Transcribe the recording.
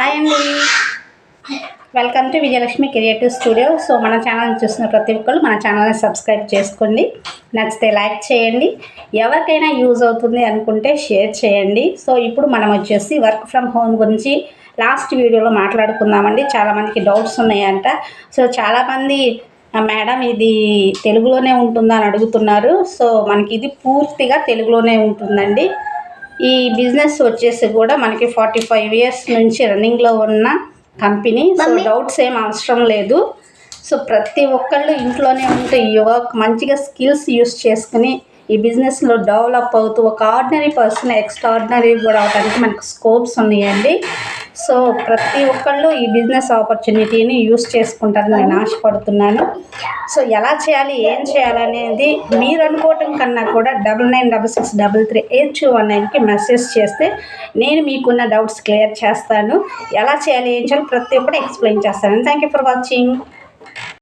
Hi అండి, welcome to Vijayalakshmi creative studio. So మన ఛానల్ని చూసిన ప్రతి ఒక్కరు మన ఛానల్ని సబ్స్క్రైబ్ చేసుకోండి. నచ్చితే లైక్ చేయండి, ఎవరికైనా యూజ్ అవుతుంది అనుకుంటే షేర్ చేయండి. సో ఇప్పుడు మనం వచ్చేసి వర్క్ ఫ్రమ్ హోమ్ గురించి లాస్ట్ వీడియోలో మాట్లాడుకుందామండి. చాలామందికి డౌట్స్ ఉన్నాయంట. సో చాలామంది మేడం ఇది తెలుగులోనే ఉంటుందా అని అడుగుతున్నారు. సో మనకి ఇది పూర్తిగా తెలుగులోనే ఉంటుందండి. ఈ బిజినెస్ వచ్చేసి కూడా మనకి 45 ఇయర్స్ నుంచి రన్నింగ్లో ఉన్న కంపెనీ. సో డౌట్స్ ఏం అవసరం లేదు. సో ప్రతి ఒక్కళ్ళు ఇంట్లోనే ఉంటే ఈ వర్క్ మంచిగా స్కిల్స్ యూస్ చేసుకుని ఈ బిజినెస్లో డెవలప్ అవుతూ ఒక ఆర్డినరీ పర్సన్ ఎక్స్ట్రాడినరీ కూడా అవడానికి మనకు స్కోప్స్ ఉన్నాయండి. సో ప్రతి ఒక్కళ్ళు ఈ బిజినెస్ ఆపర్చునిటీని యూస్ చేసుకుంటారని నేను ఆశపడుతున్నాను. సో ఎలా చేయాలి, ఏం చేయాలనేది మీరు అనుకోవటం కన్నా కూడా 9966338219కి మెసేజ్ చేస్తే నేను మీకున్న డౌట్స్ క్లియర్ చేస్తాను. ఎలా చేయాలి, ఏం చేయాలి ప్రతి ఒక్కటి ఎక్స్ప్లెయిన్ చేస్తాను. Thank you for watching.